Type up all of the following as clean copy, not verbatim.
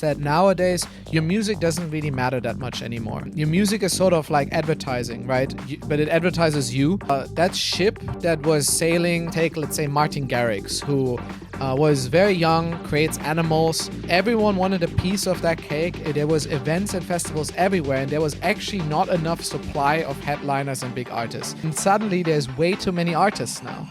That nowadays your music doesn't really matter that much anymore. Your music is sort of like advertising, right? But it advertises you. That ship that was sailing, take let's say Martin Garrix, who was very young, creates animals. Everyone wanted a piece of that cake. There was events and festivals everywhere, and there was actually not enough supply of headliners and big artists. And suddenly there's way too many artists now.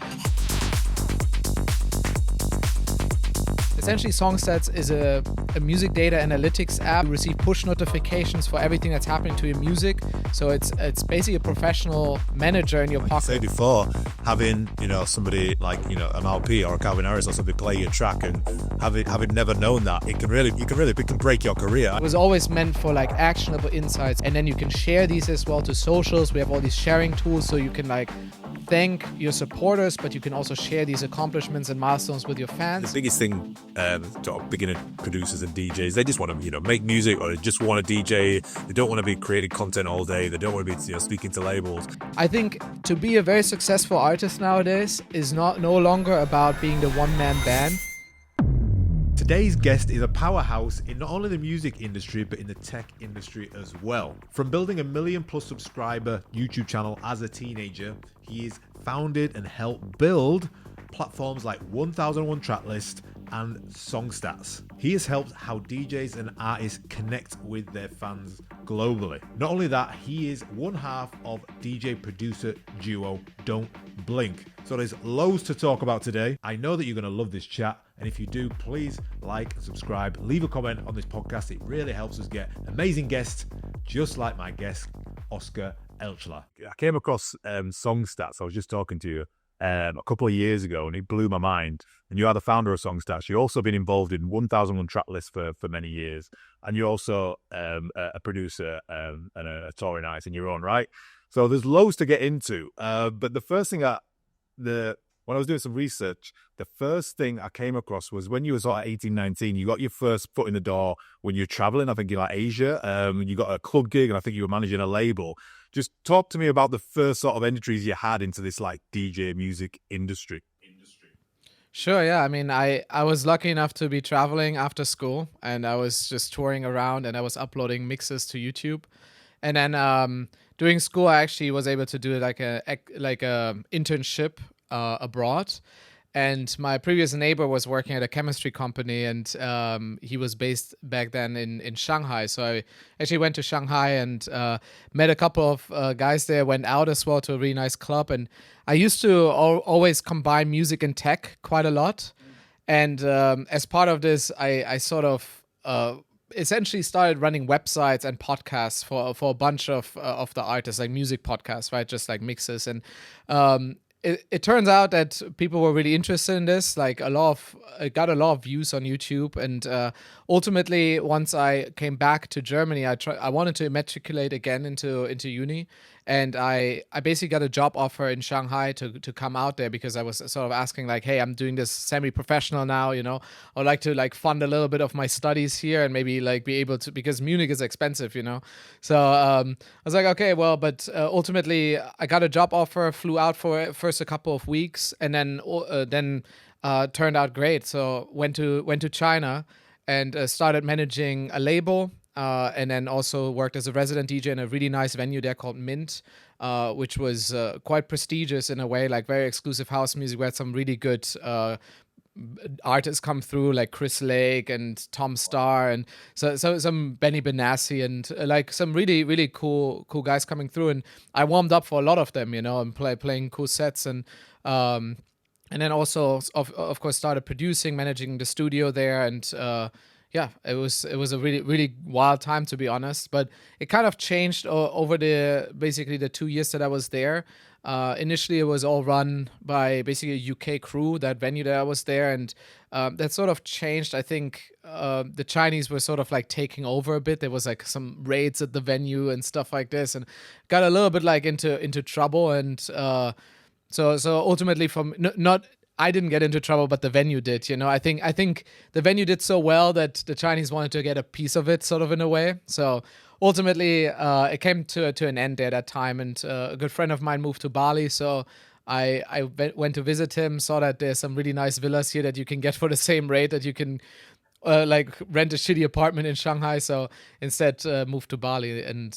Essentially, Songstats is a music data analytics app. You receive push notifications for everything that's happening to your music. So it's basically a professional manager in your pocket. Like I said before, having somebody like an LP or a Calvin Harris or something play your track, and having never known that, it can break your career. It was always meant for like actionable insights, and then you can share these as well to socials. We have all these sharing tools, so you can like thank your supporters, but you can also share these accomplishments and milestones with your fans. The biggest thing to beginner producers and DJs, they just want to make music, or they just want to DJ. They don't want to be creating content all day. They don't want to be speaking to labels. I think to be a very successful artist nowadays is no longer about being the one-man band. Today's guest is a powerhouse in not only the music industry, but in the tech industry as well. From building a 1 million+ subscriber YouTube channel as a teenager, he has founded and helped build platforms like 1001 Tracklist and Songstats. He has helped how DJs and artists connect with their fans globally. Not only that, he is one half of DJ producer duo Don't Blink. So there's loads to talk about today. I know that you're going to love this chat, and if you do, please like and subscribe, leave a comment on this podcast. It really helps us get amazing guests just like my guest Oskar Eichler. I came across Songstats. I was just talking to you a couple of years ago, and it blew my mind. And you are the founder of Songstats. You've also been involved in 1001 Tracklist for many years, and you're also a producer and a touring artist in your own right. So there's loads to get into. But the first thing when I was doing some research, the first thing I came across was when you were sort of 18, 19, you got your first foot in the door when you're traveling, I think in like Asia, you got a club gig, and I think you were managing a label. Just talk to me about the first sort of entries you had into this like DJ music industry. Sure, yeah. I mean, I was lucky enough to be traveling after school, and I was just touring around, and I was uploading mixes to YouTube. And then during school, I actually was able to do like a internship abroad. And my previous neighbor was working at a chemistry company, and he was based back then in Shanghai. So I actually went to Shanghai and met a couple of guys there, went out as well to a really nice club. And I used to always combine music and tech quite a lot. And as part of this, I sort of essentially started running websites and podcasts for a bunch of the artists, like music podcasts, right? Just like mixes. And it turns out that people were really interested in this. Like it got a lot of views on YouTube, and ultimately, once I came back to Germany, I wanted to matriculate again into uni, and I basically got a job offer in Shanghai to come out there, because I was sort of asking like, hey, I'm doing this semi-professional now, I would like to like fund a little bit of my studies here and maybe like be able to, because Munich is expensive, So I was like, okay, well, but ultimately I got a job offer, flew out for first a couple of weeks, and then turned out great. So went to China and started managing a label. And then also worked as a resident DJ in a really nice venue there called Mint, which was quite prestigious in a way, like very exclusive house music. We had some really good artists come through, like Chris Lake and Tom Starr, and so some Benny Benassi, and like some really, really cool guys coming through. And I warmed up for a lot of them, and playing cool sets. And then also, of course, started producing, managing the studio there, and yeah, it was a really, really wild time, to be honest. But it kind of changed over basically the 2 years that I was there. Initially, it was all run by basically a UK crew, that venue that I was there. And that sort of changed. I think the Chinese were sort of like taking over a bit. There was like some raids at the venue and stuff like this, and got a little bit like into trouble. And so ultimately, I didn't get into trouble, but the venue did. I think the venue did so well that the Chinese wanted to get a piece of it, sort of in a way. So ultimately, it came to an end there that time, and a good friend of mine moved to Bali, so I went to visit him. Saw that there's some really nice villas here that you can get for the same rate that you can like rent a shitty apartment in Shanghai. So instead, moved to Bali and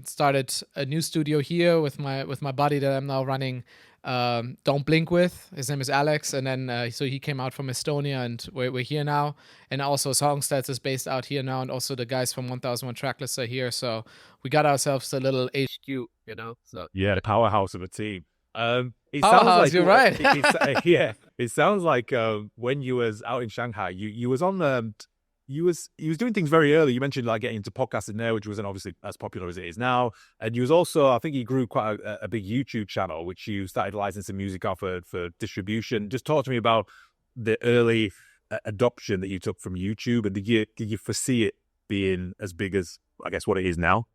started a new studio here with my buddy that I'm now running. Don't Blink with. His name is Alex, and then so he came out from Estonia, and we're here now. And also Songstats is based out here now, and also the guys from 1001 Tracklist are here. So we got ourselves a little HQ, you know. So Yeah, the powerhouse of a team. It sounds powerhouse, like you're right. yeah. It sounds like when you was out in Shanghai, you was on you was doing things very early. You mentioned like getting into podcasting there, which wasn't obviously as popular as it is now. And you was also, I think, you grew quite a big YouTube channel, which you started licensing music off for distribution. Just talk to me about the early adoption that you took from YouTube, and did you foresee it being as big as, I guess, what it is now?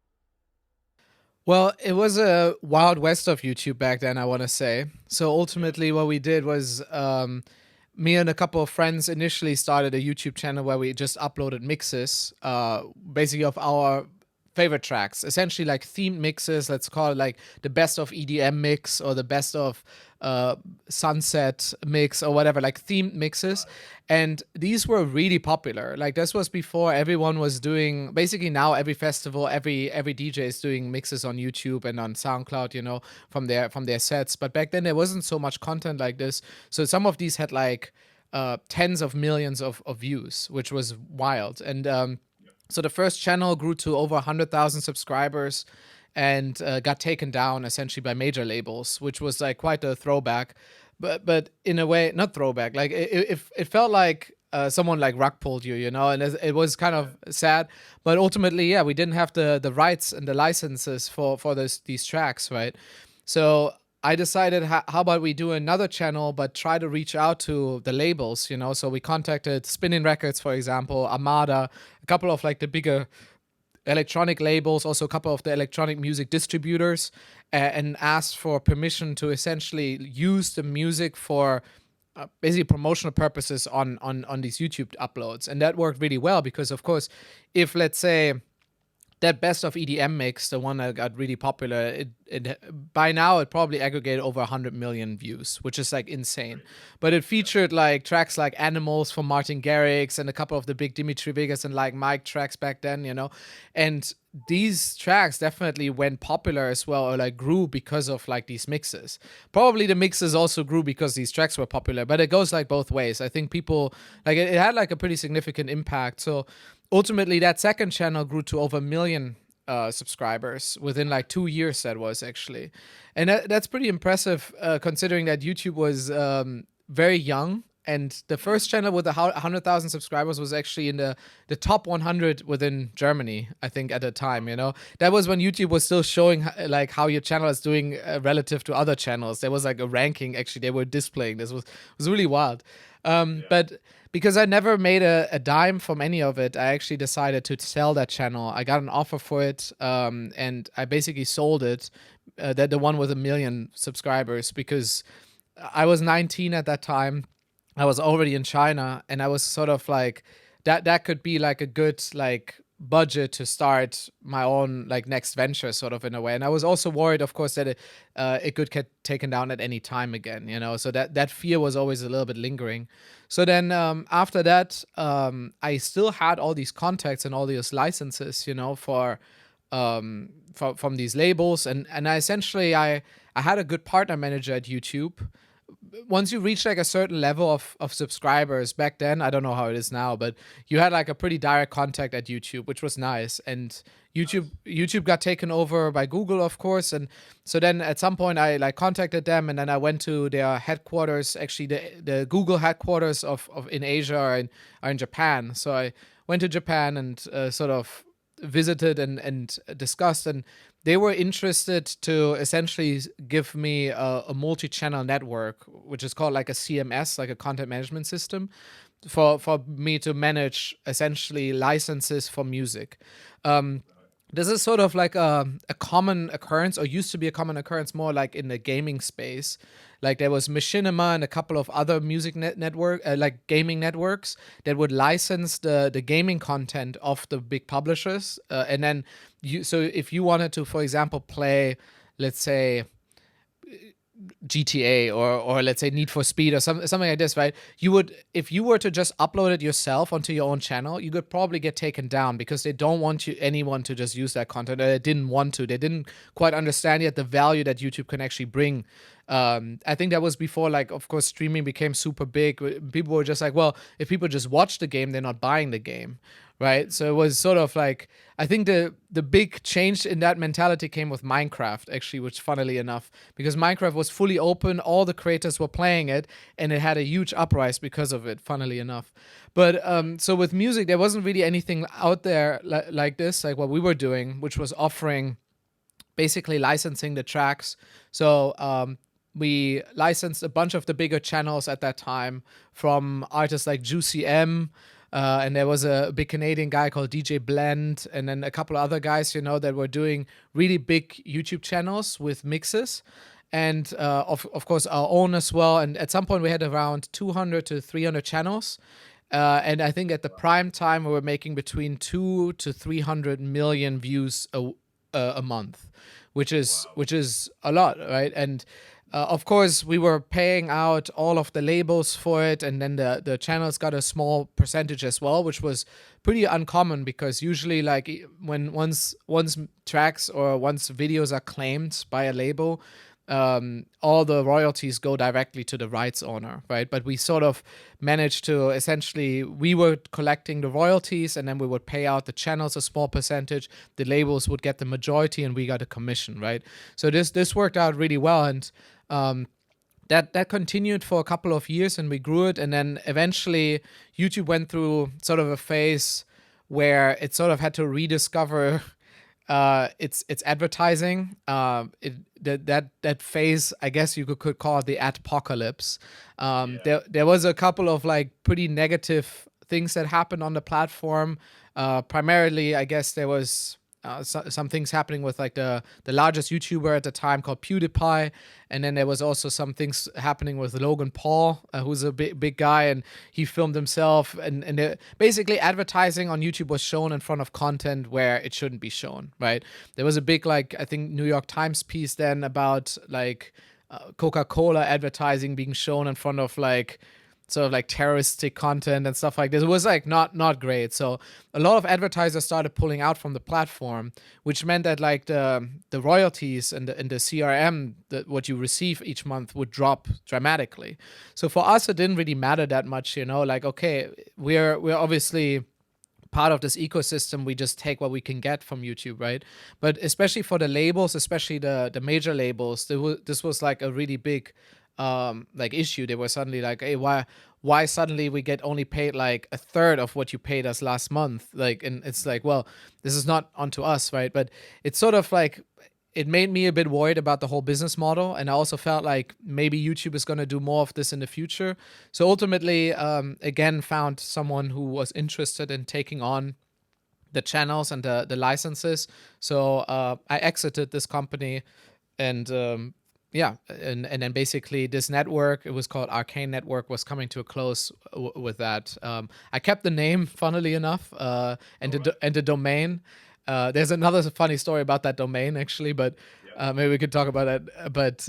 Well, it was a wild west of YouTube back then, I want to say. So ultimately, what we did was me and a couple of friends initially started a YouTube channel where we just uploaded mixes, basically of our favorite tracks, essentially like themed mixes. Let's call it like the best of EDM mix or the best of sunset mix or whatever, like themed mixes. And these were really popular. Like this was before everyone was doing, basically now every festival, every DJ is doing mixes on YouTube and on SoundCloud, you know, from their sets. But back then there wasn't so much content like this. So some of these had like tens of millions of views, which was wild. And so the first channel grew to over 100,000 subscribers and got taken down essentially by major labels, which was like quite a throwback. But in a way, not throwback. Like it felt like someone like rug pulled you, you know, and it was kind of sad. But ultimately, yeah, we didn't have the rights and the licenses for these tracks, right? So I decided, how about we do another channel, but try to reach out to the labels, you know? So we contacted Spinning Records, for example, Armada, a couple of like the bigger electronic labels, also a couple of the electronic music distributors, and asked for permission to essentially use the music for basically promotional purposes on these YouTube uploads. And that worked really well because, of course, if let's say that best of EDM mix, the one that got really popular, it by now it probably aggregated over 100 million views, which is like insane. But it featured like tracks like Animals from Martin Garrix and a couple of the big Dimitri Vegas and like Mike tracks back then, you know. And these tracks definitely went popular as well, or like grew because of like these mixes. Probably the mixes also grew because these tracks were popular, but it goes like both ways. I think people like it had like a pretty significant impact. So ultimately, that second channel grew to over 1 million subscribers within like 2 years. That was actually, and that's pretty impressive considering that YouTube was very young. And the first channel with 100,000 subscribers was actually in the top 100 within Germany, I think, at the time. You know, that was when YouTube was still showing like how your channel is doing relative to other channels. There was like a ranking actually they were displaying. This was really wild. But because I never made a dime from any of it, I actually decided to sell that channel. I got an offer for it, and I basically sold it, the one with 1 million subscribers, because I was 19 at that time. I was already in China, and I was sort of like, that could be like a good like budget to start my own like next venture, sort of, in a way. And I was also worried, of course, that it could get taken down at any time again, you know. So that fear was always a little bit lingering. So then after that, I still had all these contacts and all these licenses, you know, from these labels, and I essentially I had a good partner manager at YouTube. Once you reach like a certain level of subscribers, back then, I don't know how it is now, but you had like a pretty direct contact at YouTube, which was nice. And YouTube got taken over by Google, of course. And so then at some point I like contacted them, and then I went to their headquarters, actually the Google headquarters of in Asia are in Japan. So I went to Japan and sort of visited and discussed, and they were interested to essentially give me a multi-channel network, which is called like a CMS, like a content management system, for me to manage essentially licenses for music. This is sort of like a common occurrence, or used to be a common occurrence more like in the gaming space. Like there was Machinima and a couple of other music network, like gaming networks that would license the gaming content of the big publishers. And then so if you wanted to, for example, play, let's say, GTA or let's say Need for Speed or something like this, right? You would, if you were to just upload it yourself onto your own channel, you could probably get taken down because they don't want anyone to just use that content, or they didn't want to. They didn't quite understand yet the value that YouTube can actually bring. I think that was before, like, of course, streaming became super big. People were just like, well, if people just watch the game, they're not buying the game, right? So it was sort of like, I think the big change in that mentality came with Minecraft, actually, which funnily enough, because Minecraft was fully open, all the creators were playing it, and it had a huge uprise because of it, funnily enough. But so with music, there wasn't really anything out there like this, like what we were doing, which was offering basically licensing the tracks. So we licensed a bunch of the bigger channels at that time from artists like Juicy M. And there was a big Canadian guy called DJ Blend, and then a couple of other guys, that were doing really big YouTube channels with mixes. And of course, our own as well. And at some point, we had around 200 to 300 channels. And I think at the prime time, we were making between 2 to 300 million views a month, which is a lot, right? And of course, we were paying out all of the labels for it, and then the channels got a small percentage as well, which was pretty uncommon because usually, like, when once tracks or once videos are claimed by a label, all the royalties go directly to the rights owner, right? But we sort of managed to, essentially, we were collecting the royalties, and then we would pay out the channels a small percentage. The labels would get the majority, and we got a commission, right? So this worked out really well, and that continued for a couple of years, and we grew it. And then eventually YouTube went through sort of a phase where it sort of had to rediscover its advertising. That phase, I guess you could call it the adpocalypse. There was a couple of, like, pretty negative things that happened on the platform. Primarily, I guess there was some things happening with, like, the largest YouTuber at the time called PewDiePie, and then there was also some things happening with Logan Paul, who's a big guy, and he filmed himself, and basically advertising on YouTube was shown in front of content where it shouldn't be shown, right? There was a big, like, I think New York Times piece then about, like, Coca-Cola advertising being shown in front of, like, sort of like terroristic content and stuff like this. It was, like, not great. So a lot of advertisers started pulling out from the platform, which meant that, like, the royalties and the CRM, what you receive each month, would drop dramatically. So for us, it didn't really matter that much, like, okay, we're obviously part of this ecosystem. We just take what we can get from YouTube, right? But especially for the labels, especially the major labels, this was like a really big like issue. They were suddenly like, hey, why suddenly we get only paid like a third of what you paid us last month? Like, and it's like, well, this is not onto us, right? But it's sort of like, it made me a bit worried about the whole business model, and I also felt like maybe YouTube is going to do more of this in the future. So ultimately, again, found someone who was interested in taking on the channels and the licenses. So I exited this company, and yeah, and then basically this network, it was called Arcane Network, was coming to a close with that. I kept the name, funnily enough, and the domain. There's another funny story about that domain, actually, but maybe we could talk about that. But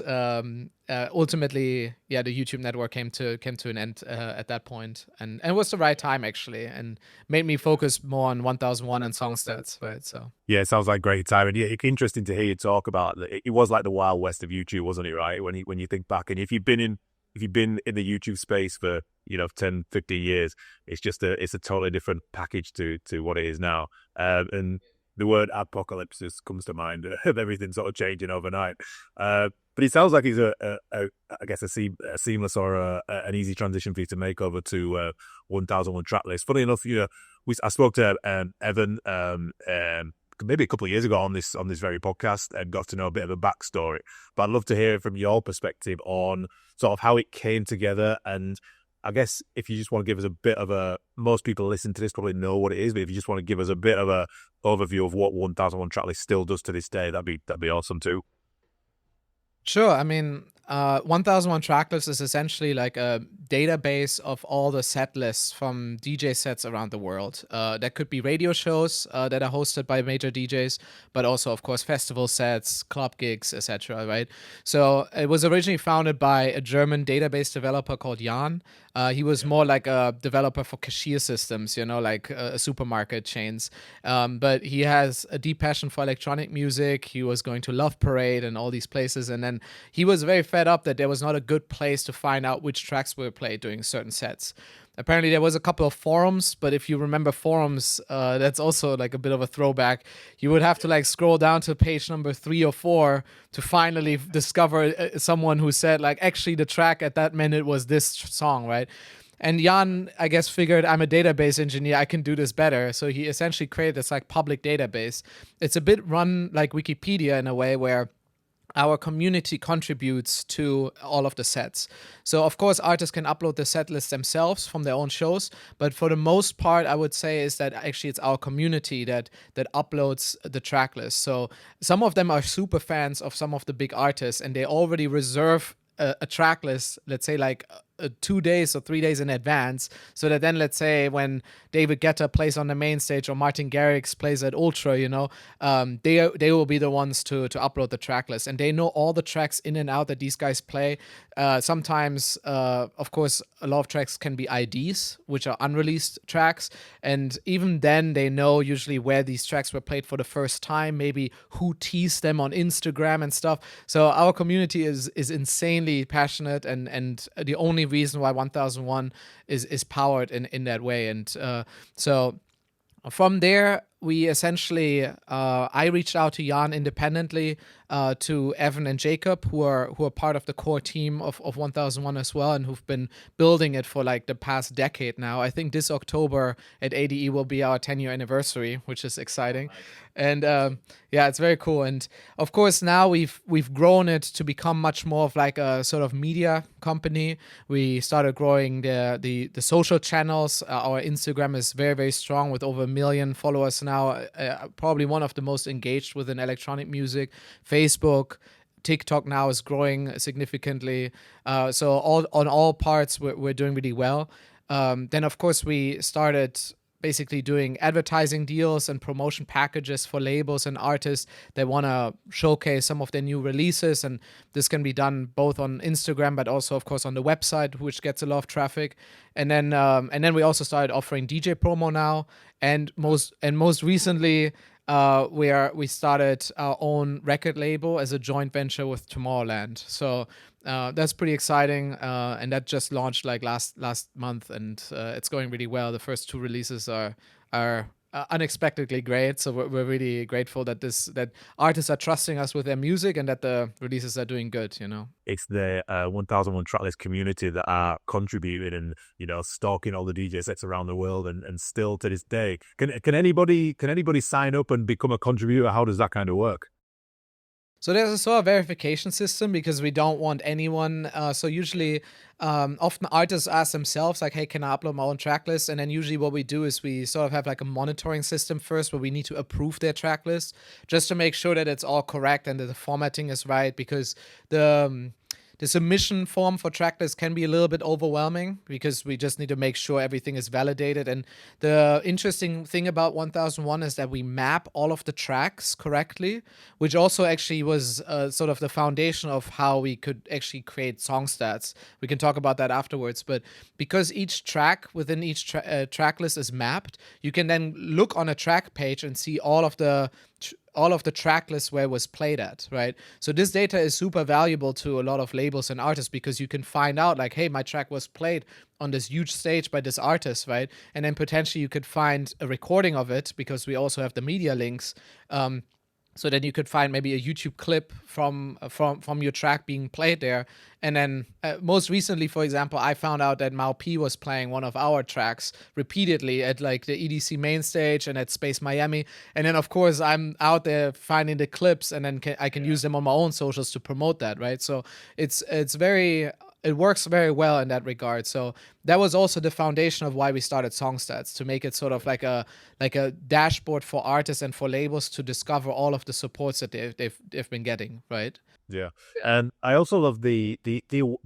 ultimately, yeah, the YouTube network came to an end at that point, and it was the right time, actually, and made me focus more on 1001 and Songstats, right? So yeah, it sounds like great time, and yeah, it's interesting to hear you talk about that. It was like the Wild West of YouTube, wasn't it? Right, when you think back, and if you've been in the YouTube space for 10, 15 years, it's a totally different package to what it is now, and the word apocalypse comes to mind of everything sort of changing overnight. But it sounds like it's a seamless or an easy transition for you to make over to 1001 track list. Funny enough, I spoke to Evan maybe a couple of years ago on this very podcast and got to know a bit of a backstory. But I'd love to hear from your perspective on sort of how it came together. And I guess if you just want to give us a bit of most people listen to this probably know what it is, but if you just want to give us a bit of a overview of what 1001 Tracklist still does to this day, that'd be awesome too. Sure. I mean, 1001 Tracklist is essentially like a database of all the set lists from DJ sets around the world. That could be radio shows that are hosted by major DJs, but also, of course, festival sets, club gigs, etc. Right? So it was originally founded by a German database developer called Jan. He was more like a developer for cashier systems, like supermarket chains. But he has a deep passion for electronic music. He was going to Love Parade and all these places. And then he was very fed up that there was not a good place to find out which tracks were played during certain sets. Apparently there was a couple of forums, but if you remember forums, that's also like a bit of a throwback. You would have to like scroll down to page number 3 or 4 to finally discover someone who said like, actually the track at that minute was this song, right? And Jan, I guess, figured I'm a database engineer, I can do this better. So he essentially created this like public database. It's a bit run like Wikipedia in a way where our community contributes to all of the sets. So of course artists can upload the set list themselves from their own shows, but for the most part I would say is that actually it's our community that uploads the track list. So some of them are super fans of some of the big artists and they already reserve a track list, let's say like 2 days or 3 days in advance, so that then let's say when David Guetta plays on the main stage or Martin Garrix plays at Ultra, they will be the ones to upload the track list, and they know all the tracks in and out that these guys play. Sometimes, of course, a lot of tracks can be IDs, which are unreleased tracks, and even then they know usually where these tracks were played for the first time, maybe who teased them on Instagram and stuff. So our community is insanely passionate, and the only reason why 1001 is powered in that way. And so from there we essentially I reached out to Jan independently, to Evan and Jacob, who are part of the core team of 1001 as well, and who've been building it for like the past decade now. I think this October at ADE will be our 10-year anniversary, which is exciting. And yeah, it's very cool. And of course now we've grown it to become much more of like a sort of media company. We started growing the social channels. Our Instagram is very, very strong with over 1 million followers now, probably one of the most engaged within electronic music. Facebook, TikTok now is growing significantly. So on all parts, we're doing really well. Then, of course, we started basically doing advertising deals and promotion packages for labels and artists that want to showcase some of their new releases. And this can be done both on Instagram, but also, of course, on the website, which gets a lot of traffic. And then we also started offering DJ promo now. And most recently, we started our own record label as a joint venture with Tomorrowland. So that's pretty exciting, and that just launched like last month, and it's going really well. The first 2 releases are unexpectedly great, so we're really grateful that artists are trusting us with their music and that the releases are doing good. It's the 1001 Tracklist community that are contributing and stalking all the DJ sets around the world, and still to this day, can anybody sign up and become a contributor? How does that kind of work? So there's a sort of verification system because we don't want anyone. So usually, often artists ask themselves like, hey, can I upload my own track list? And then usually what we do is we sort of have like a monitoring system first where we need to approve their track list just to make sure that it's all correct and that the formatting is right, because the submission form for tracklist can be a little bit overwhelming because we just need to make sure everything is validated. And the interesting thing about 1001 is that we map all of the tracks correctly, which also actually was sort of the foundation of how we could actually create Songstats. We can talk about that afterwards. But because each track within each track list is mapped, you can then look on a track page and see all of the track lists where it was played at, right? So this data is super valuable to a lot of labels and artists because you can find out like, hey, my track was played on this huge stage by this artist, right? And then potentially you could find a recording of it because we also have the media links. So then you could find maybe a YouTube clip from your track being played there. And then most recently, for example, I found out that Mau P was playing one of our tracks repeatedly at like the EDC main stage and at Space Miami. And then, of course, I'm out there finding the clips, and then I can use them on my own socials to promote that, right? So it's very it works very well in that regard. So that was also the foundation of why we started Songstats, to make it sort of like a dashboard for artists and for labels to discover all of the supports that they've been getting, right? Yeah, and I also love the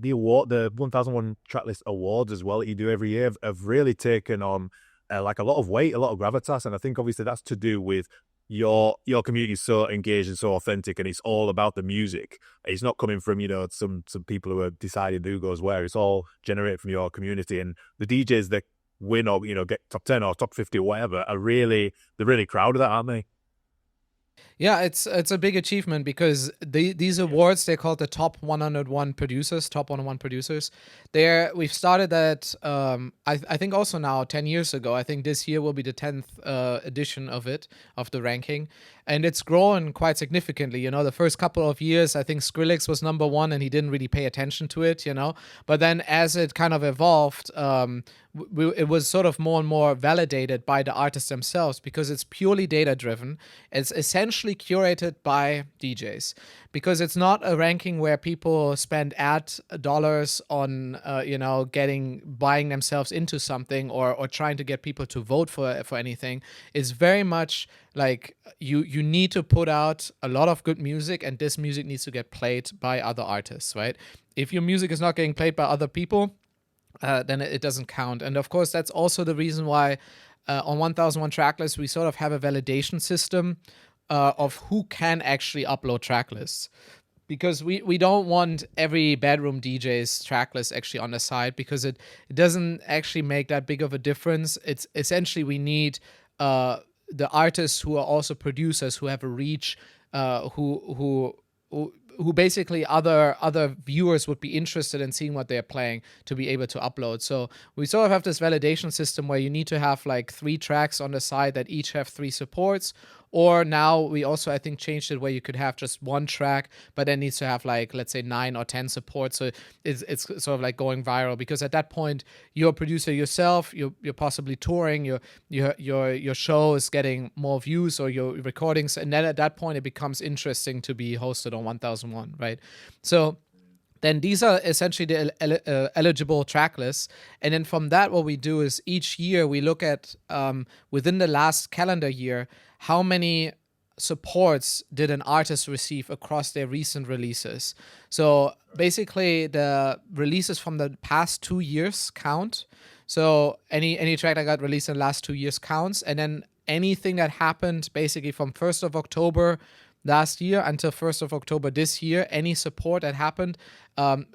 award, the 1001 Tracklist Awards as well that you do every year. Have really taken on like a lot of weight, a lot of gravitas, and I think obviously that's to do with your community is so engaged and so authentic, and it's all about the music. It's not coming from, you know, some people who are deciding who goes where. It's all generated from your community, and the DJs that win or, you know, get top 10 or top 50 or whatever they're really proud of that, aren't they? Yeah, it's a big achievement because these awards, they're called the top 101 producers, top 101 producers. We've started that, I think also now 10 years ago. I think this year will be the 10th edition of the ranking. And it's grown quite significantly. You know, the first couple of years, I think Skrillex was number one and he didn't really pay attention to it, you know. But then as it kind of evolved, it was sort of more and more validated by the artists themselves because it's purely data driven. It's essentially curated by DJs because it's not a ranking where people spend ad dollars on, you know, buying themselves into something or trying to get people to vote for anything. It's very much like you need to put out a lot of good music, and this music needs to get played by other artists, right? If your music is not getting played by other people, then it doesn't count. And of course, that's also the reason why on 1001 Tracklist, we sort of have a validation system of who can actually upload track lists. Because we don't want every bedroom DJ's track list actually on the side, because it doesn't actually make that big of a difference. It's essentially we need the artists who are also producers, who have a reach, who basically other viewers would be interested in seeing what they're playing to be able to upload. So we sort of have this validation system where you need to have like 3 tracks on the side that each have 3 supports. Or now we also, I think, changed it where you could have just 1 track, but then needs to have like, let's say 9 or 10 supports. So it's sort of like going viral, because at that point you're a producer yourself, you're possibly touring, your show is getting more views, or your recordings, and then at that point it becomes interesting to be hosted on 1001, right? So then these are essentially the eligible track lists. And then from that, what we do is each year we look at, within the last calendar year, how many supports did an artist receive across their recent releases. So basically the releases from the past 2 years count. So any track that got released in the last 2 years counts. And then anything that happened basically from 1st of October last year until 1st of October this year, any support that happened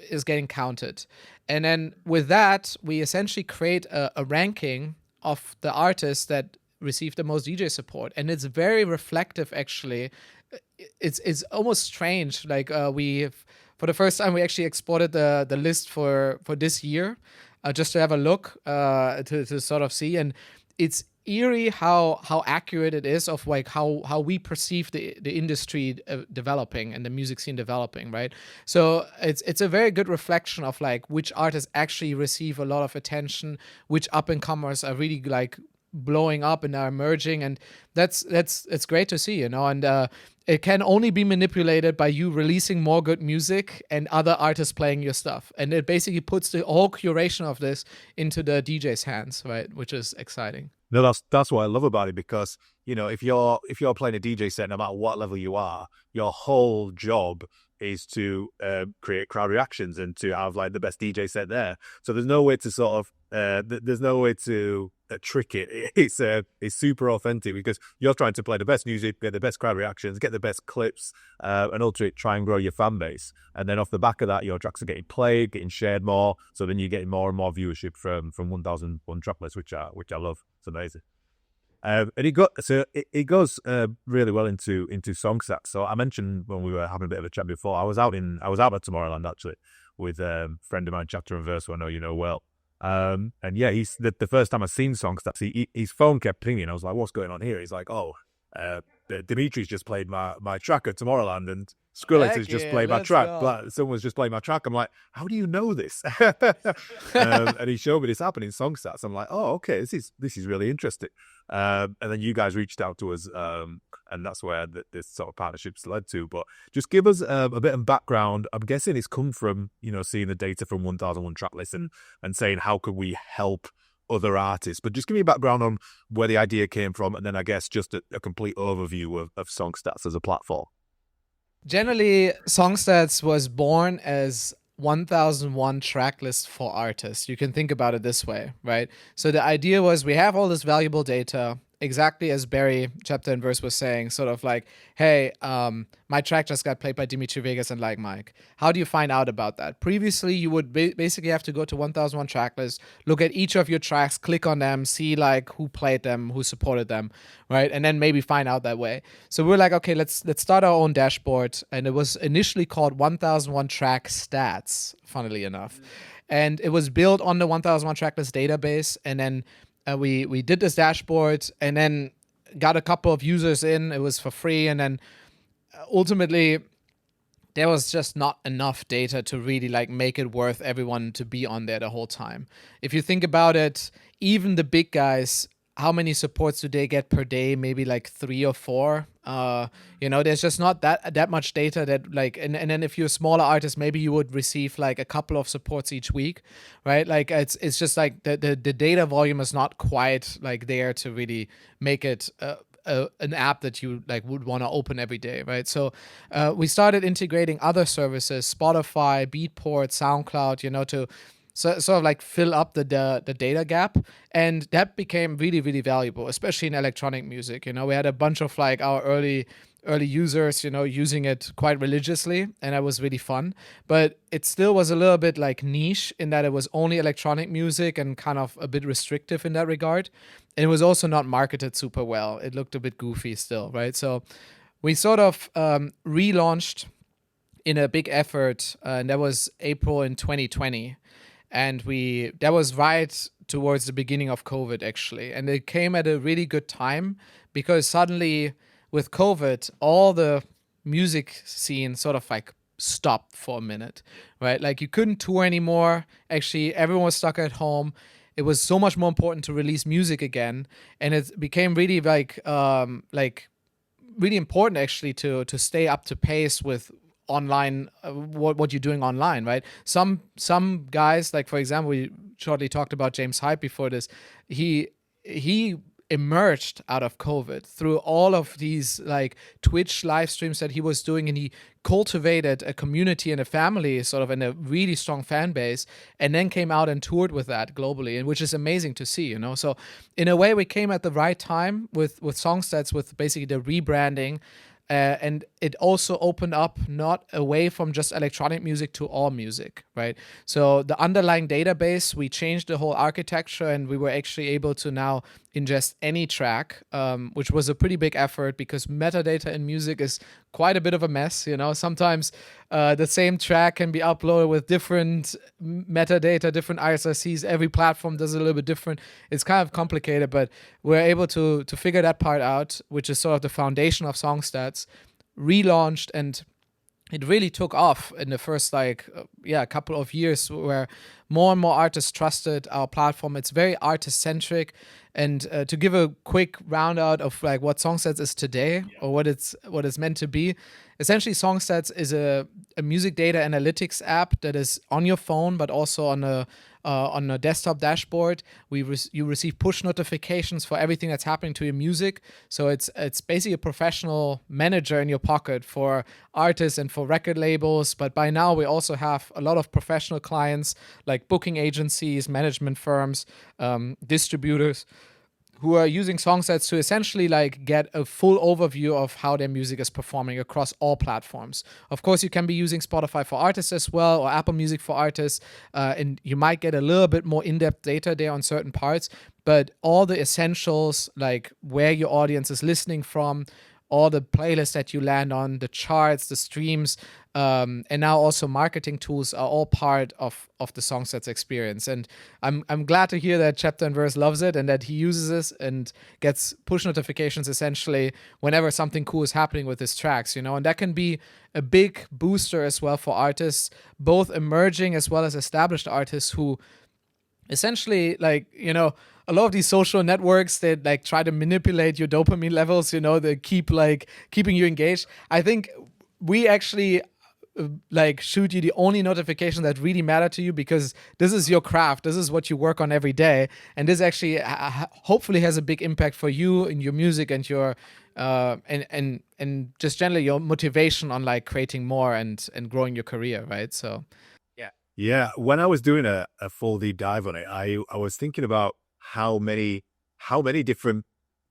is getting counted. And then with that, we essentially create a ranking of the artists that received the most DJ support. And it's very reflective, actually. It's almost strange. Like for the first time, we actually exported the list for this year just to have a look, to sort of see. And it's eerie how accurate it is of like how we perceive the industry developing and the music scene developing, right? So it's a very good reflection of like which artists actually receive a lot of attention, which up and comers are really like blowing up and are emerging, and that's great to see, you know. And it can only be manipulated by you releasing more good music and other artists playing your stuff, and it basically puts the whole curation of this into the DJ's hands, right? Which is exciting. No, that's what I love about it, because, you know, if you're playing a DJ set, no matter what level you are, your whole job is to create crowd reactions and to have like the best DJ set there. So there's no way to sort of there's no way to trick it. It's super authentic, because you're trying to play the best music, get the best crowd reactions, get the best clips, and ultimately try and grow your fan base. And then off the back of that, your tracks are getting played, getting shared more. So then you're getting more and more viewership from 1001 Tracklist, which I love. It's amazing. And it goes really well into Songstats. So I mentioned when we were having a bit of a chat before, I was out at Tomorrowland actually with a friend of mine, Chapter and Verse, who I know you know well. And yeah, he's the first time I've seen Songstats, his phone kept pinging. I was like, what's going on here? He's like, Dimitri's just played my track at Tomorrowland, and Skrillex has just played my track. Someone's just played my track. I'm like, how do you know this? And he showed me this happening in Songstats. I'm like, oh, okay, this is really interesting. And then you guys reached out to us and that's where this sort of partnerships led to. But just give us a bit of background. I'm guessing it's come from, seeing the data from 1001 track list and saying, how could we help other artists? But just give me a background on where the idea came from, and then I guess just a complete overview of Songstats as a platform. Generally, Songstats was born as 1001 track list for artists. You can think about it this way, right? So the idea was we have all this valuable data, exactly as Barry, chapter and verse, was saying, sort of like, hey, my track just got played by Dimitri Vegas and Like Mike. How do you find out about that? Previously, you would basically have to go to 1001 tracklist, look at each of your tracks, click on them, see like who played them, who supported them, right? And then maybe find out that way. So we're like, okay, let's start our own dashboard. And it was initially called 1001 track stats, funnily enough. And it was built on the 1001 tracklist database. And then we did this dashboard and then got a couple of users in. It was for free. And then ultimately, there was just not enough data to really like make it worth everyone to be on there the whole time. If you think about it, even the big guys, how many supports do they get per day? Maybe like 3 or 4. There's just not that much data that like, and then if you're a smaller artist, maybe you would receive like a couple of supports each week, right? Like it's just like the data volume is not quite like there to really make it an app that you like would want to open every day, right? So we started integrating other services, Spotify, Beatport, SoundCloud, to sort of like fill up the data gap. And that became really, really valuable, especially in electronic music. We had a bunch of like our early users, using it quite religiously, and that was really fun. But it still was a little bit like niche in that it was only electronic music and kind of a bit restrictive in that regard. And it was also not marketed super well. It looked a bit goofy still, right? So we sort of relaunched in a big effort, and that was April in 2020. And that was right towards the beginning of COVID, actually. And it came at a really good time because suddenly with COVID, all the music scene sort of like stopped for a minute, right? Like you couldn't tour anymore. Actually, everyone was stuck at home. It was so much more important to release music again. And it became really really important actually to stay up to pace with online, what you're doing online, right? Some guys, like for example, we shortly talked about James Hype before this. He emerged out of COVID through all of these like Twitch live streams that he was doing, and he cultivated a community and a family sort of, and a really strong fan base, and then came out and toured with that globally, and which is amazing to see, So in a way, we came at the right time with Songstats, with basically the rebranding. And it also opened up not away from just electronic music to all music, right? So the underlying database, we changed the whole architecture, and we were actually able to now ingest any track, which was a pretty big effort because metadata in music is quite a bit of a mess. Sometimes the same track can be uploaded with different metadata, different ISRCs. Every platform does it a little bit different. It's kind of complicated, but we're able to figure that part out, which is sort of the foundation of Songstats, relaunched, and it really took off in the first couple of years, where more and more artists trusted our platform. It's very artist centric. And to give a quick roundout of like what Songstats is today, or what it's meant to be, essentially Songstats is a music data analytics app that is on your phone, but also on a desktop dashboard. You receive push notifications for everything that's happening to your music. So it's basically a professional manager in your pocket for artists and for record labels. But by now we also have a lot of professional clients like booking agencies, management firms, distributors, who are using Songstats to essentially like get a full overview of how their music is performing across all platforms. Of course, you can be using Spotify for artists as well, or Apple Music for artists, and you might get a little bit more in-depth data there on certain parts, but all the essentials, like where your audience is listening from, all the playlists that you land on, the charts, the streams, and now also marketing tools are all part of the Songstats experience. And I'm glad to hear that Chapter and Verse loves it, and that he uses this and gets push notifications essentially whenever something cool is happening with his tracks, and that can be a big booster as well for artists, both emerging as well as established artists who essentially, like, a lot of these social networks that like try to manipulate your dopamine levels, they keep like keeping you engaged. I think we actually like shoot you the only notification that really matter to you, because this is your craft, this is what you work on every day, and this actually hopefully has a big impact for you in your music and your and just generally your motivation on like creating more and growing your career, right? So Yeah, when I was doing a full deep dive on it, I was thinking about how many different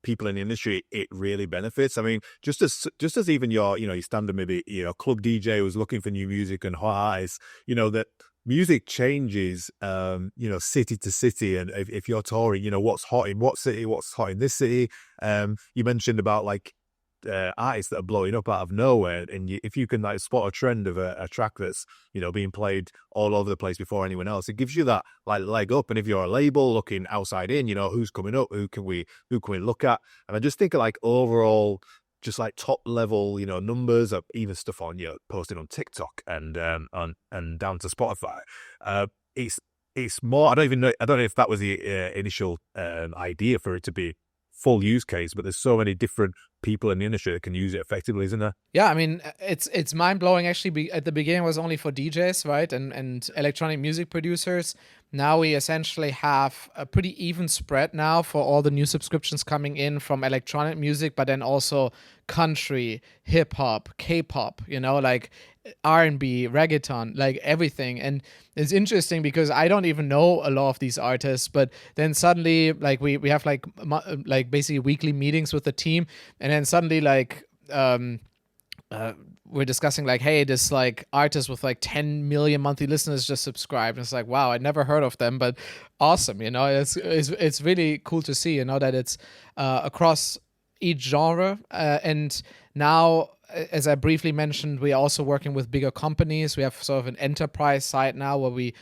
people in the industry it really benefits. I mean, just as even your standard maybe club DJ who's looking for new music and hot artists, that music changes city to city, and if you're touring, what's hot in what city, what's hot in this city. You mentioned about like artists that are blowing up out of nowhere, and if you can like spot a trend of a track that's being played all over the place before anyone else, it gives you that like leg up. And if you're a label looking outside in, who's coming up, who can we look at? And I just think of like overall, just like top level numbers of even stuff on posting on TikTok and and down to Spotify. It's more, I don't know if that was the initial idea for it to be full use case, but there's so many different people in the industry that can use it effectively, isn't there? yeah, I mean, it's mind blowing. Actually, at the beginning it was only for DJs, right, and electronic music producers. Now we essentially have a pretty even spread now for all the new subscriptions coming in from electronic music, but then also country, hip hop, K-pop, like R&B, reggaeton, like everything. And it's interesting because I don't even know a lot of these artists, but then suddenly like we have like basically weekly meetings with the team, and then suddenly like we're discussing like, hey, this like artist with like 10 million monthly listeners just subscribed. And it's like, wow, I never heard of them, but awesome. It's really cool to see, that it's across each genre. And now, as I briefly mentioned, we're also working with bigger companies. We have sort of an enterprise side now where we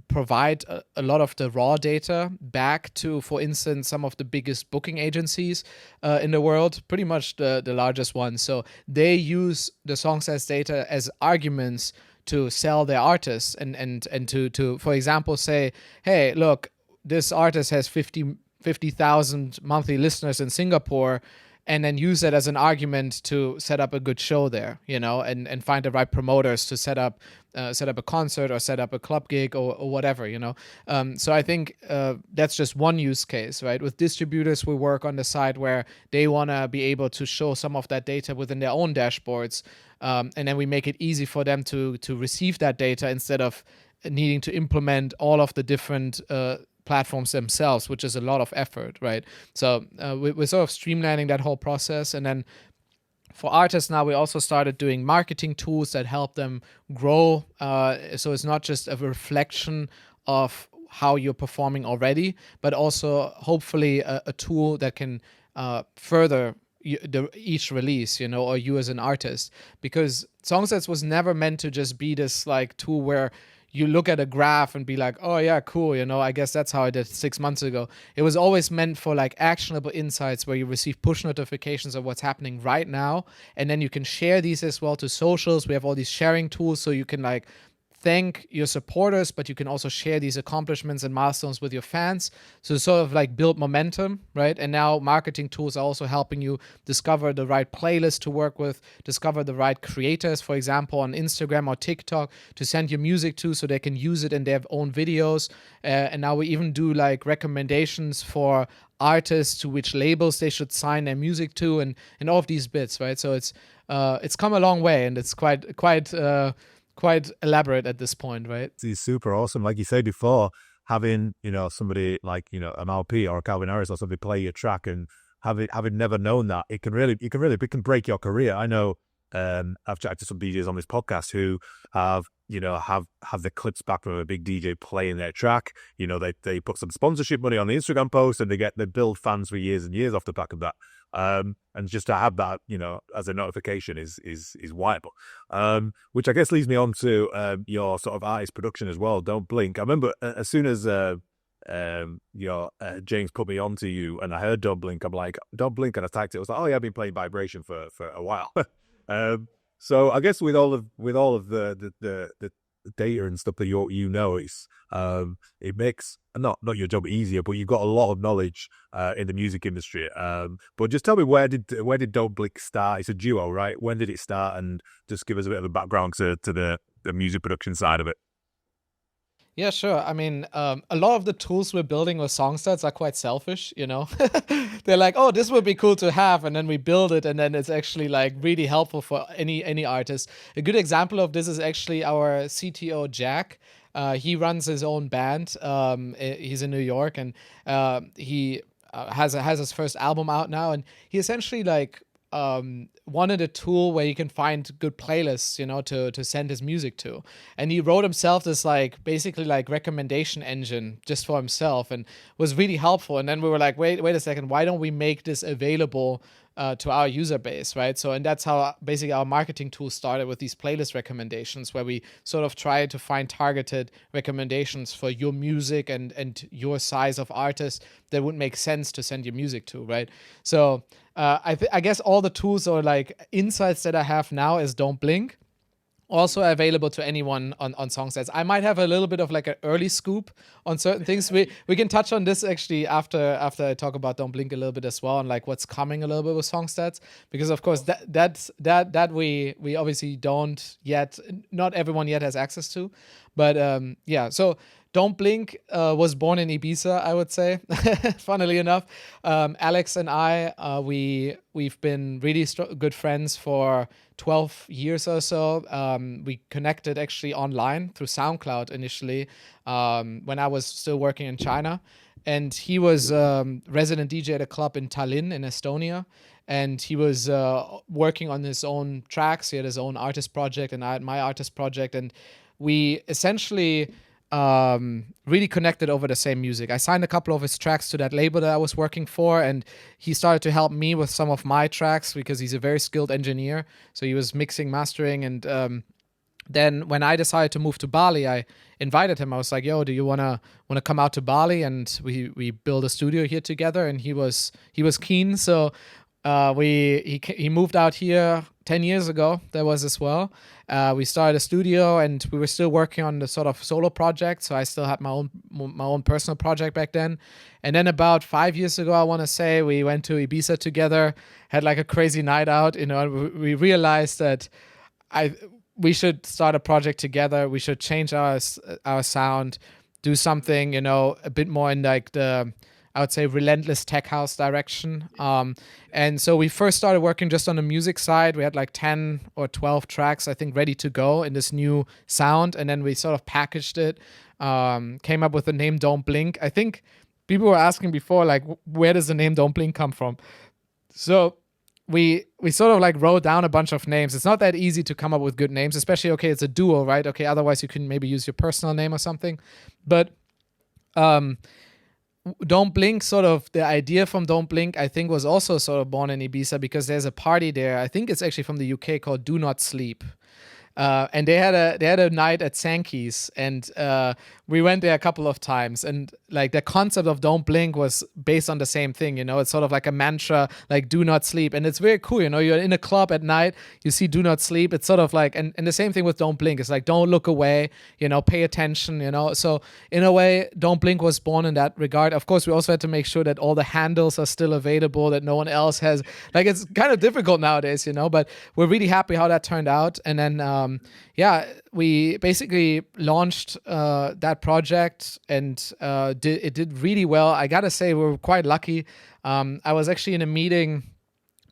provide a lot of the raw data back to, for instance, some of the biggest booking agencies in the world, pretty much the largest ones. So they use the Songstats data as arguments to sell their artists and to for example, say, hey, look, this artist has 50,000 monthly listeners in Singapore, and then use that as an argument to set up a good show there, and find the right promoters to set up a concert or set up a club gig or whatever, So I think that's just one use case, right? With distributors, we work on the side where they want to be able to show some of that data within their own dashboards, and then we make it easy for them to receive that data instead of needing to implement all of the different platforms themselves, which is a lot of effort, right? So we're sort of streamlining that whole process. And then for artists now, we also started doing marketing tools that help them grow. So it's not just a reflection of how you're performing already, but also hopefully a tool that can further each release, or you as an artist. Because Songstats was never meant to just be this like tool where you look at a graph and be like, oh yeah, cool, I guess that's how I did 6 months ago. It was always meant for like actionable insights where you receive push notifications of what's happening right now, and then you can share these as well to socials. We have all these sharing tools, so you can like thank your supporters, but you can also share these accomplishments and milestones with your fans. So sort of like build momentum, right? And now marketing tools are also helping you discover the right playlist to work with, discover the right creators, for example, on Instagram or TikTok to send your music to so they can use it in their own videos. And now we even do like recommendations for artists to which labels they should sign their music to, and all of these bits, right? So it's come a long way, and it's quite elaborate at this point, right? It's super awesome. Like you said before, having, somebody like, an LP or a Calvin Harris or somebody play your track, and having never known that, it can break your career. I know I've chatted to some DJs on this podcast who have the clips back from a big DJ playing their track. They put some sponsorship money on the Instagram post, and they build fans for years and years off the back of that. And just to have that, as a notification is viable. Which I guess leads me on to your sort of artist production as well. Don't Blink. I remember as soon as James put me onto you, and I heard Don't Blink, I'm like, Don't Blink, and I typed it. I was like, oh yeah, I've been playing Vibration for a while. So I guess with all of the data and stuff that it makes not your job easier, but you've got a lot of knowledge in the music industry. But just tell me, where did Don't Blink start? It's a duo, right? When did it start? And just give us a bit of a background to the music production side of it. Yeah, sure. I mean, a lot of the tools we're building with Songstats are quite selfish, you know? They're like, oh, this would be cool to have, and then we build it, and then it's actually like really helpful for any artist. A good example of this is actually our CTO, Jack. He runs his own band. He's in New York, and he has his first album out now, and he essentially like wanted a tool where you can find good playlists, you know, to send his music to. And he wrote himself this like basically like recommendation engine just for himself, and was really helpful. And then we were like, wait a second, why don't we make this available to our user base, right? So, and that's how basically our marketing tool started, with these playlist recommendations, where we sort of try to find targeted recommendations for your music and your size of artist that would make sense to send your music to, right? So I guess all the tools or like insights that I have now is Don't Blink. Also available to anyone on Songstats. I might have a little bit of like an early scoop on certain things. We can touch on this actually after I talk about Don't Blink a little bit as well, and like what's coming a little bit with Songstats, because of course that we obviously don't yet, not everyone yet has access to, but yeah. So Don't Blink was born in Ibiza, I would say. Funnily enough, Alex and I, we've been really good friends for 12 years or so. We connected actually online through SoundCloud initially, when I was still working in China. And he was resident DJ at a club in Tallinn in Estonia. And he was working on his own tracks. He had his own artist project, and I had my artist project. And we essentially really connected over the same music. I signed a couple of his tracks to that label that I was working for, and he started to help me with some of my tracks because he's a very skilled engineer. So he was mixing, mastering, and then when I decided to move to Bali, I invited him. I was like, "Yo, do you wanna come out to Bali and we build a studio here together?" And he was keen. So he moved out here 10 years ago. That was as well. We started a studio, and we were still working on the sort of solo project. So I still had my own personal project back then. And then about 5 years ago, I want to say, we went to Ibiza together, had like a crazy night out. You know, we realized that we should start a project together. We should change our sound, do something, you know, a bit more in like I would say relentless tech house direction. And so we first started working just on the music side. We had like 10 or 12 tracks, I think, ready to go in this new sound. And then we sort of packaged it, came up with the name Don't Blink. I think people were asking before, like, where does the name Don't Blink come from? So we sort of like wrote down a bunch of names. It's not that easy to come up with good names, especially, okay, it's a duo, right? Okay, otherwise you can maybe use your personal name or something. But Don't Blink, sort of the idea from Don't Blink, I think, was also sort of born in Ibiza because there's a party there. I think it's actually from the UK called Do Not Sleep. And they had a night at Sankey's, and we went there a couple of times, and like the concept of Don't Blink was based on the same thing, you know. It's sort of like a mantra, like do not sleep, and it's very cool, you know. You're in a club at night, you see do not sleep. It's sort of like, and the same thing with Don't Blink. It's like, don't look away, you know, pay attention, you know. So in a way, Don't Blink was born in that regard. Of course, we also had to make sure that all the handles are still available, that no one else has, like, it's kind of difficult nowadays, you know, but we're really happy how that turned out. And then yeah, we basically launched that project, and it did really well. I gotta say, we were quite lucky. I was actually in a meeting.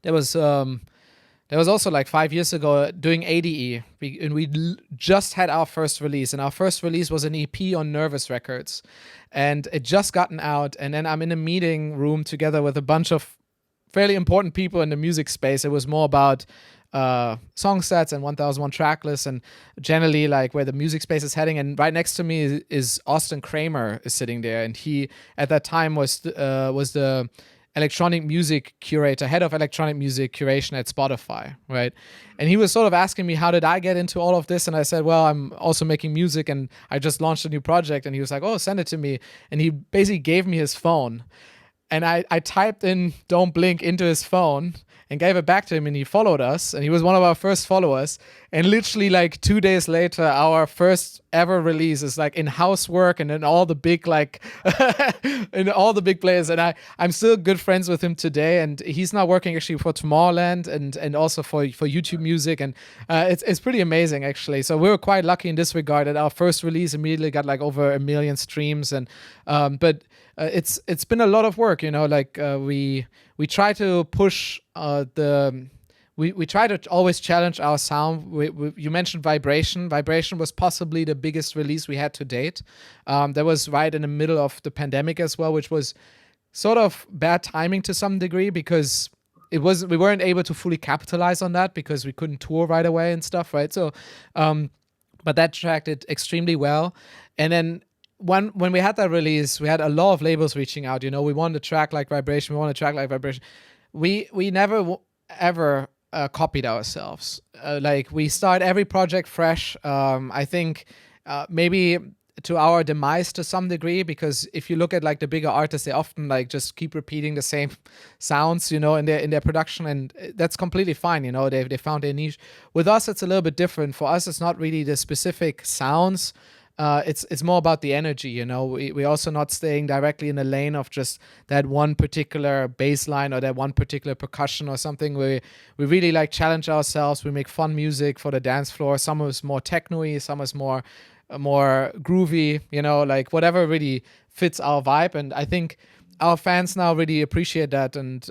There was also like 5 years ago doing ADE, and we just had our first release, and our first release was an EP on Nervous Records, and it just gotten out. And then I'm in a meeting room together with a bunch of fairly important people in the music space. It was more about Songstats and 1001 Tracklist, and generally like where the music space is heading. And right next to me is Austin Kramer is sitting there, and he at that time was the electronic music curator, head of electronic music curation at Spotify, right? And he was sort of asking me, how did I get into all of this? And I said, well, I'm also making music, and I just launched a new project. And he was like, oh, send it to me. And he basically gave me his phone. And I typed in Don't Blink into his phone, and gave it back to him, and he followed us, and he was one of our first followers. And literally like 2 days later, our first ever release is like in housework and in all the big like in all the big players. And I'm still good friends with him today, and he's now working actually for Tomorrowland and also for YouTube Music, and it's pretty amazing actually. So we were quite lucky in this regard that our first release immediately got like over 1 million streams, and but it's been a lot of work, you know. Like we try to push we try to always challenge our sound. You mentioned Vibration. Vibration was possibly the biggest release we had to date. That was right in the middle of the pandemic as well, which was sort of bad timing to some degree, because we weren't able to fully capitalize on that because we couldn't tour right away and stuff, right? So, but that track did extremely well. And then when we had that release, we had a lot of labels reaching out. You know, we wanted a track like Vibration. We wanted a track like Vibration. We never ever copied ourselves. Like we start every project fresh. I think maybe to our demise to some degree, because if you look at like the bigger artists, they often like just keep repeating the same sounds, you know, in their production, and that's completely fine. You know, they found their niche. With us, it's a little bit different. For us, it's not really the specific sounds. It's more about the energy, you know. We're also not staying directly in the lane of just that one particular bass line or that one particular percussion or something. We really like challenge ourselves. We make fun music for the dance floor. Some is more techno-y, some is more groovy, you know, like whatever really fits our vibe. And I think our fans now really appreciate that, and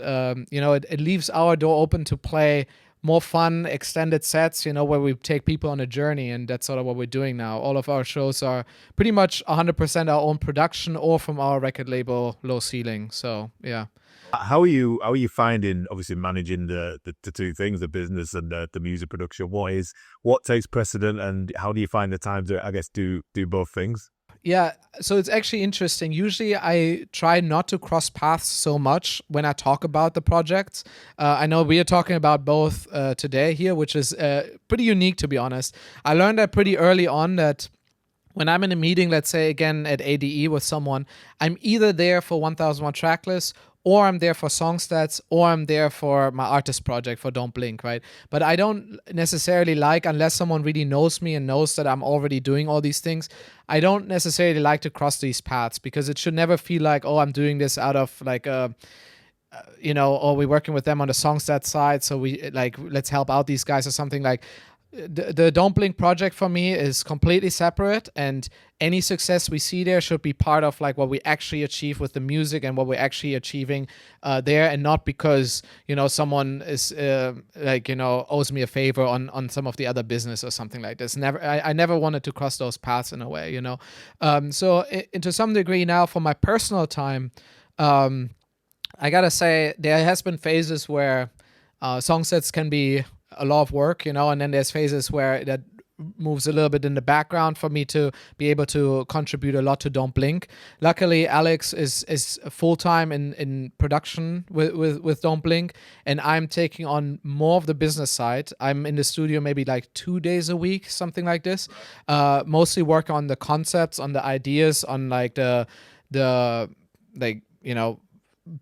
you know, it leaves our door open to play more fun extended sets, you know, where we take people on a journey, and that's sort of what we're doing now. All of our shows are pretty much 100% our own production or from our record label Low Ceiling. So yeah. How are you finding, obviously, managing the two things, the business and the music production? What takes precedent, and how do you find the time to, I guess, do both things? Yeah, so it's actually interesting. Usually I try not to cross paths so much when I talk about the projects. I know we are talking about both today here, which is pretty unique, to be honest. I learned that pretty early on, that when I'm in a meeting, let's say again at ADE with someone, I'm either there for 1001 Tracklist, or I'm there for Songstats, or I'm there for my artist project for Don't Blink, right? But I don't necessarily like, unless someone really knows me and knows that I'm already doing all these things, I don't necessarily like to cross these paths, because it should never feel like, oh, I'm doing this out of like a, you know, or we're working with them on the Songstats side, so we like, let's help out these guys or something. Like the Don't Blink project for me is completely separate, and any success we see there should be part of like what we actually achieve with the music and what we're actually achieving there, and not because, you know, someone is like, you know, owes me a favor on some of the other business or something like this. I never wanted to cross those paths in a way, you know. So to some degree now, for my personal time, I gotta say there has been phases where Songstats can be a lot of work, you know, and then there's phases where that moves a little bit in the background for me to be able to contribute a lot to Don't Blink. Luckily, Alex is full-time in production with Don't Blink, and I'm taking on more of the business side. I'm in the studio maybe like 2 days a week, something like this. Mostly work on the concepts, on the ideas, on like the like, you know,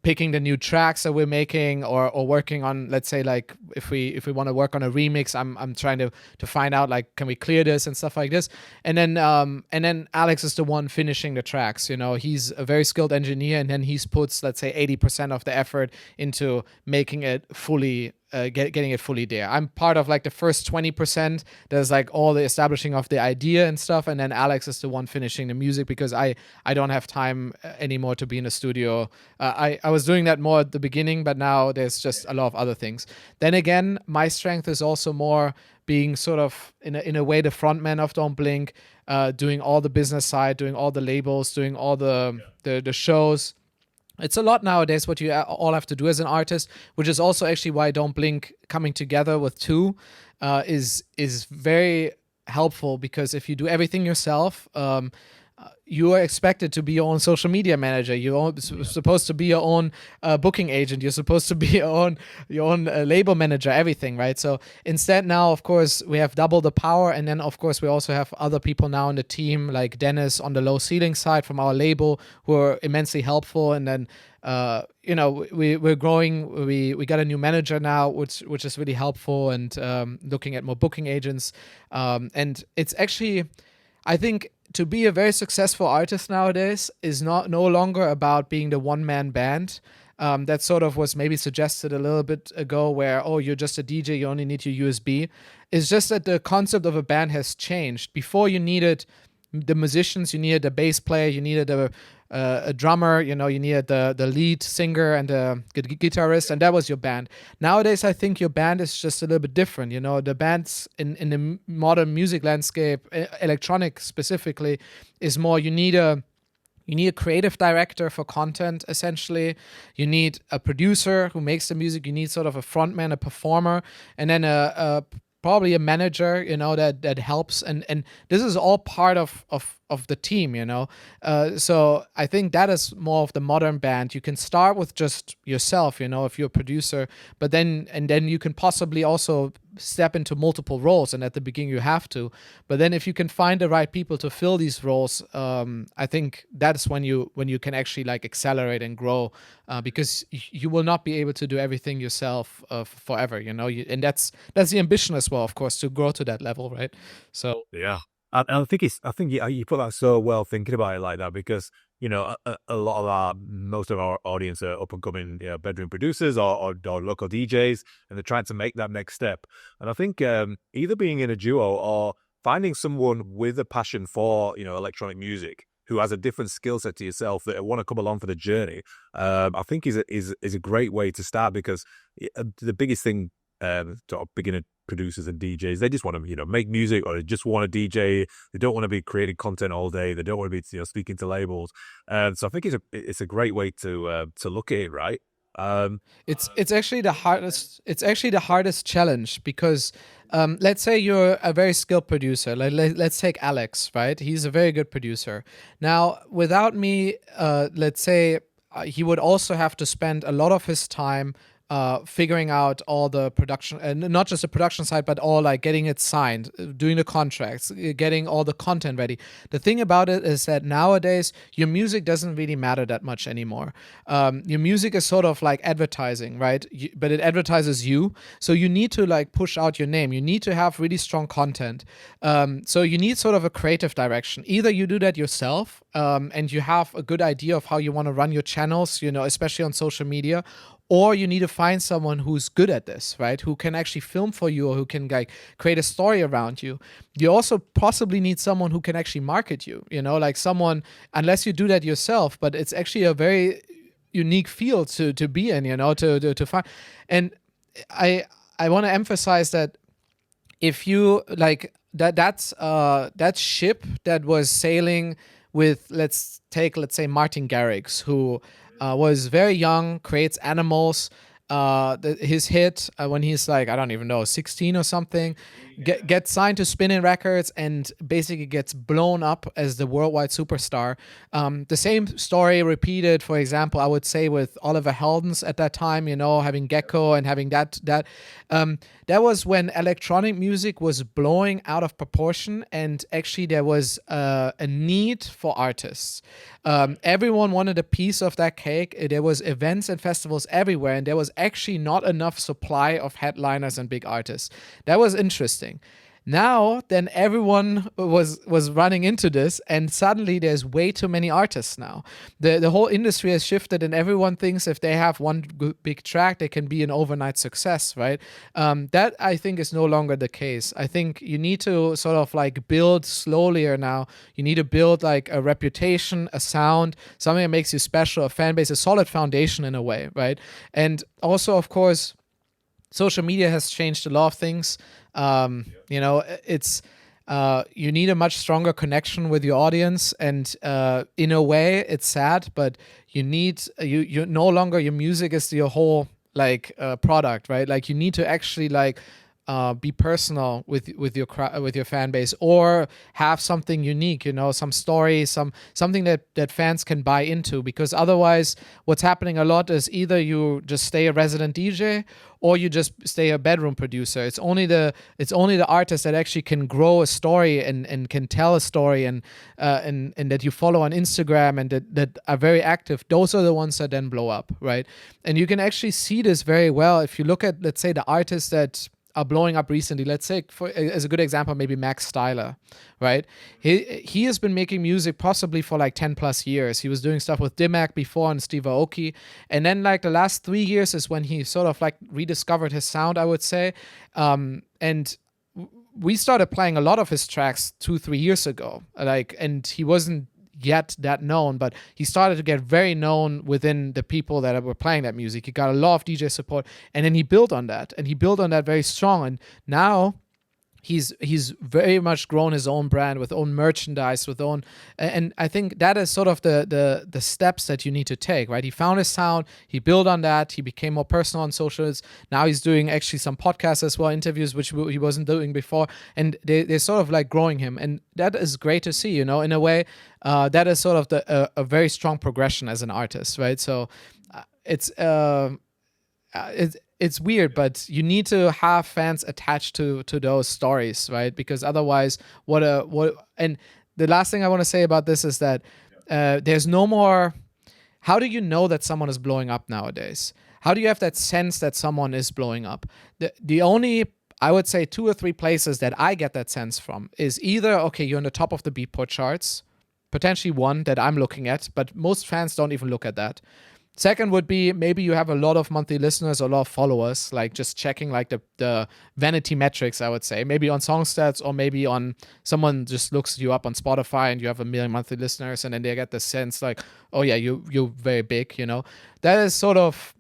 picking the new tracks that we're making, or working on, let's say, like if we want to work on a remix, I'm trying to find out like, can we clear this and stuff like this. And then Alex is the one finishing the tracks. You know, he's a very skilled engineer, and then he puts, let's say, 80% of the effort into making it fully getting it fully there. I'm part of like the first 20%. There's like all the establishing of the idea and stuff, and then Alex is the one finishing the music, because I don't have time anymore to be in the studio. I was doing that more at the beginning, but now there's just a lot of other things. Then again, my strength is also more being sort of in a way the front man of Don't Blink, doing all the business side, doing all the labels, doing all the shows. It's a lot nowadays what you all have to do as an artist, which is also actually why Don't Blink coming together with two is very helpful, because if you do everything yourself, you are expected to be your own social media manager. You're supposed to be your own booking agent. You're supposed to be your own label manager, everything, right? So instead now, of course, we have double the power. And then, of course, we also have other people now in the team, like Dennis on the low ceiling side from our label, who are immensely helpful. And then, we're growing. We got a new manager now, which is really helpful, and looking at more booking agents. And it's actually, I think, to be a very successful artist nowadays is no longer about being the one-man band. That sort of was maybe suggested a little bit ago, where, oh, you're just a DJ, you only need your USB. It's just that the concept of a band has changed. Before, you needed the musicians, you needed a bass player, you needed a drummer, you needed the lead singer and the guitarist, and that was your band. Nowadays, I think your band is just a little bit different. The bands in the modern music landscape, electronic specifically, is more, you need a creative director for content, essentially. You need a producer who makes the music. You need sort of a frontman, a performer, and then probably a manager, that helps. And this is all part of the team, So I think that is more of the modern band. You can start with just yourself, if you're a producer, but then you can possibly also step into multiple roles. And at the beginning you have to, but then if you can find the right people to fill these roles, I think that's when you can actually like accelerate and grow, because you will not be able to do everything yourself forever, and that's the ambition as well, of course, to grow to that level, right? So yeah. And I think you put that so well, thinking about it like that, because a lot of most of our audience are up and coming bedroom producers or local DJs, and they're trying to make that next step. And I think either being in a duo or finding someone with a passion for electronic music, who has a different skill set to yourself, that want to come along for the journey, I think is a great way to start, because the biggest thing sort of beginner producers and DJs, they just want to make music, or they just want to DJ. They don't want to be creating content all day. They don't want to be speaking to labels. So I think it's a great way to look at it, right? It's actually the hardest. It's actually the hardest challenge, because let's say you're a very skilled producer. Let's take Alex, right? He's a very good producer. Now, without me, let's say he would also have to spend a lot of his time figuring out all the production, and not just the production side, but all like getting it signed, doing the contracts, getting all the content ready. The thing about it is that nowadays your music doesn't really matter that much anymore. Your music is sort of like advertising, right? But it advertises you. So you need to like push out your name. You need to have really strong content. So you need sort of a creative direction. Either you do that yourself, and you have a good idea of how you want to run your channels, especially on social media, or you need to find someone who's good at this, right? Who can actually film for you, or who can like create a story around you. You also possibly need someone who can actually market you, like someone, unless you do that yourself, but it's actually a very unique field to be in, to find. And I want to emphasize that if you like that ship that was sailing with, let's say Martin Garrix, who was very young, creates animals. His hit when he's like, I don't even know, 16 or something, gets signed to Spinning Records and basically gets blown up as the worldwide superstar. The same story repeated, for example, I would say with Oliver Heldens at that time, having Gecko and having that was when electronic music was blowing out of proportion, and actually there was a need for artists. Everyone wanted a piece of that cake. There was events and festivals everywhere, and there was actually not enough supply of headliners and big artists. That was interesting. Now, then everyone was running into this, and suddenly there's way too many artists now. The whole industry has shifted, and everyone thinks if they have one big track, they can be an overnight success, right? That, I think, is no longer the case. I think you need to sort of like build slowly now. You need to build like a reputation, a sound, something that makes you special, a fan base, a solid foundation in a way, right? And also, of course, social media has changed a lot of things. It's you need a much stronger connection with your audience, and in a way, it's sad, but you need you no longer, your music is your whole like product, right? Like you need to actually like be personal with your fan base, or have something unique, some story, something that fans can buy into. Because otherwise, what's happening a lot is either you just stay a resident DJ or you just stay a bedroom producer. It's only the artist that actually can grow a story and can tell a story and that you follow on Instagram and that are very active. Those are the ones that then blow up, right? And you can actually see this very well if you look at, let's say, the artists that are blowing up recently. Let's say, as a good example, maybe Max Styler, right? He has been making music possibly for like 10 plus years. He was doing stuff with Dimac before and Steve Aoki. And then like the last 3 years is when he sort of like rediscovered his sound, I would say. And we started playing a lot of his tracks 2-3 years ago. And he wasn't yet that known, but he started to get very known within the people that were playing that music. He got a lot of DJ support, and then he built on that, very strong. And now he's very much grown his own brand with own merchandise, and I think that is sort of the steps that you need to take, right? He found his sound, he built on that, he became more personal on socials. Now he's doing actually some podcasts as well, interviews, which he wasn't doing before, and they're sort of like growing him, and that is great to see, in a way. That is sort of a very strong progression as an artist, right? So it's weird, but you need to have fans attached to those stories, right? Because otherwise, and the last thing I want to say about this is that there's no more. How do you know that someone is blowing up nowadays? How do you have that sense that someone is blowing up? The only, I would say, 2 or 3 places that I get that sense from is either, okay, you're on the top of the Beatport charts, potentially one that I'm looking at, but most fans don't even look at that. Second would be maybe you have a lot of monthly listeners or a lot of followers, like just checking like the vanity metrics, I would say. Maybe on Songstats, or maybe on someone just looks you up on Spotify and you have 1 million monthly listeners, and then they get the sense like, oh yeah, you're very big, That is sort of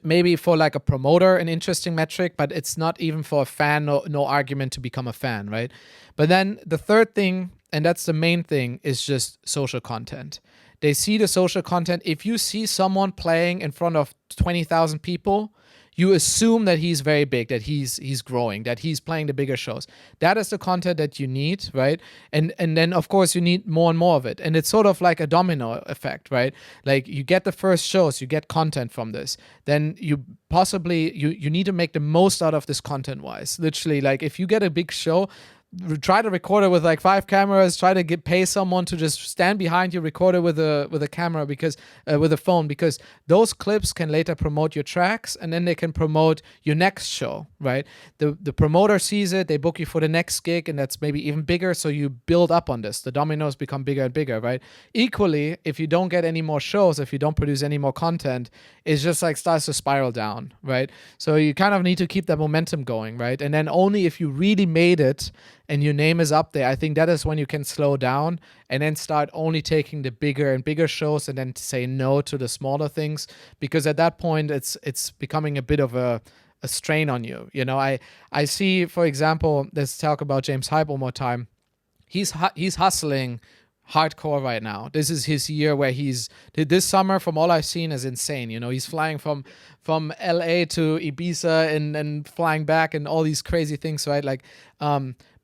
maybe for like a promoter an interesting metric, but it's not even for a fan, no argument to become a fan, right? But then the third thing, and that's the main thing, is just social content. They see the social content. If you see someone playing in front of 20,000 people, you assume that he's very big, that he's growing, that he's playing the bigger shows. That is the content that you need, right? And then, of course, you need more and more of it. And it's sort of like a domino effect, right? Like you get the first shows, you get content from this. Then you possibly, you need to make the most out of this content-wise. Literally, like if you get a big show, try to record it with like 5 cameras. Try to pay someone to just stand behind you, record it with a camera, because with a phone, because those clips can later promote your tracks, and then they can promote your next show, right? The promoter sees it, they book you for the next gig, and that's maybe even bigger. So you build up on this. The dominoes become bigger and bigger, right? Equally, if you don't get any more shows, if you don't produce any more content, it's just like starts to spiral down, right? So you kind of need to keep that momentum going, right? And then only if you really made it and your name is up there, I think that is when you can slow down and then start only taking the bigger and bigger shows, and then say no to the smaller things, because at that point it's becoming a bit of a strain on you. I see, for example, let's talk about James Hype one more time. He's hustling hardcore right now. This is his year where this summer, from all I've seen, is insane. He's flying from LA to Ibiza and flying back and all these crazy things, right? Like,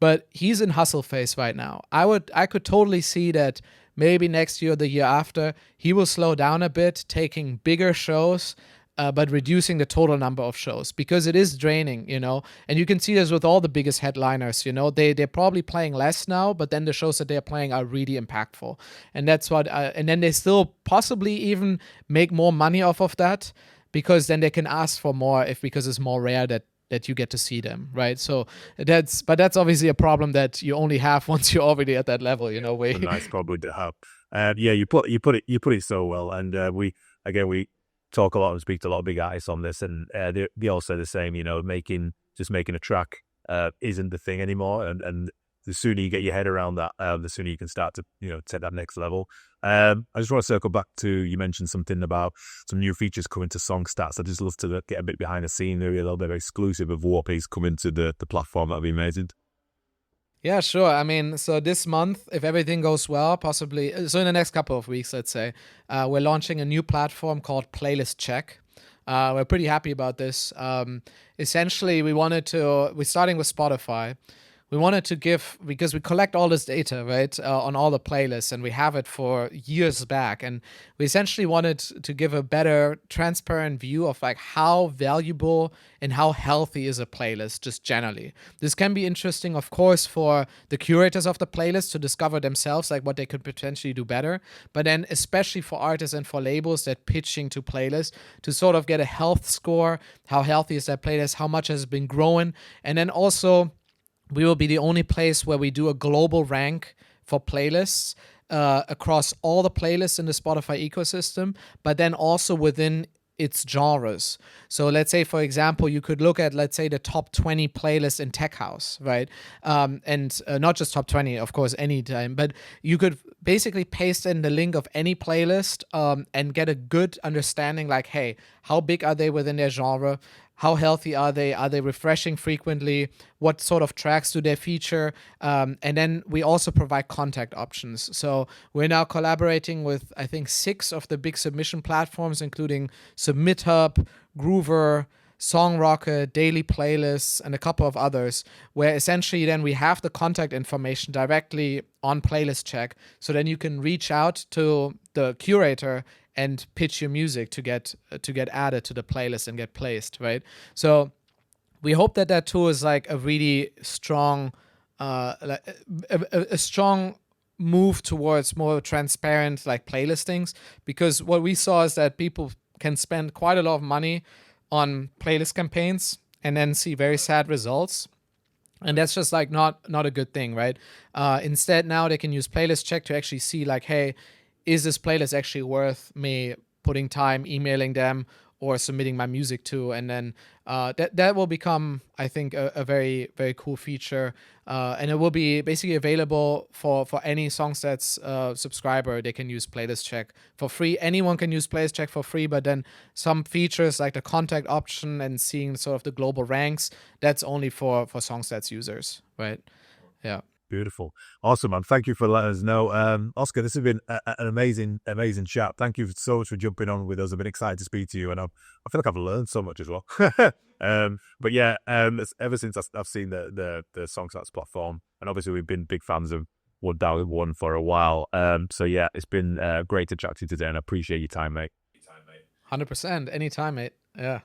but he's in hustle phase right now. I could totally see that maybe next year or the year after, he will slow down a bit, taking bigger shows, but reducing the total number of shows, because it is draining, and you can see this with all the biggest headliners, they're probably playing less now, but then the shows that they're playing are really impactful. And that's what, and then they still possibly even make more money off of that, because then they can ask for more because it's more rare that you get to see them, right? So that's obviously a problem that you only have once you're already at that level, way. A nice problem to have. Yeah, you put it so well, and we talk a lot and speak to a lot of big artists on this, and they all say the same. Making a track isn't the thing anymore, and the sooner you get your head around that, the sooner you can start to take that next level. I just want to circle back to, you mentioned something about some new features coming to Songstats. I'd just love to get a bit behind the scene, maybe a little bit of exclusive of what is coming to the platform. That'd be amazing. Yeah, sure. I mean, so this month, if everything goes well, possibly, so in the next couple of weeks, let's say, we're launching a new platform called Playlist Check. We're pretty happy about this. Essentially, we're starting with Spotify. We wanted to give, because we collect all this data, right, on all the playlists, and we have it for years back. And we essentially wanted to give a better, transparent view of like how valuable and how healthy is a playlist just generally. This can be interesting, of course, for the curators of the playlist to discover themselves like what they could potentially do better. But then especially for artists and for labels that pitching to playlists to sort of get a health score, how healthy is that playlist, how much has been growing, and then also we will be the only place where we do a global rank for playlists across all the playlists in the Spotify ecosystem, but then also within its genres. So let's say, for example, you could look at, let's say, the top 20 playlists in tech house, right? And not just top 20, of course, anytime, but you could basically paste in the link of any playlist and get a good understanding like, hey, how big are they within their genre? How healthy are they? Are they refreshing frequently? What sort of tracks do they feature? And then we also provide contact options. So we're now collaborating with, I think, 6 of the big submission platforms, including SubmitHub, Groover, SongRocket, Daily Playlists, and a couple of others, where essentially then we have the contact information directly on Playlist Check. So then you can reach out to the curator and pitch your music to get added to the playlist and get placed, right? So we hope that that tool is like a really strong, a strong move towards more transparent like playlistings, because what we saw is that people can spend quite a lot of money on playlist campaigns and then see very sad results. And that's just like not a good thing, right? Instead, now they can use Playlist Check to actually see like, hey, is this playlist actually worth me putting time emailing them or submitting my music to? And then that will become, I think, a very, very cool feature. And it will be basically available for any Songstats subscriber. They can use Playlist Check for free. Anyone can use Playlist Check for free, but then some features like the contact option and seeing sort of the global ranks, that's only for Songstats users, right? Yeah. Beautiful. Awesome, man. Thank you for letting us know. Oskar, this has been an amazing chat. Thank you so much for jumping on with us. I've been excited to speak to you, and I feel like I've learned so much as well. But yeah, ever since I've seen the Songstats platform, and obviously we've been big fans of 1,001 for a while. So yeah, it's been great to chat to you today, and I appreciate your time, mate. 100%. Anytime, mate. Yeah.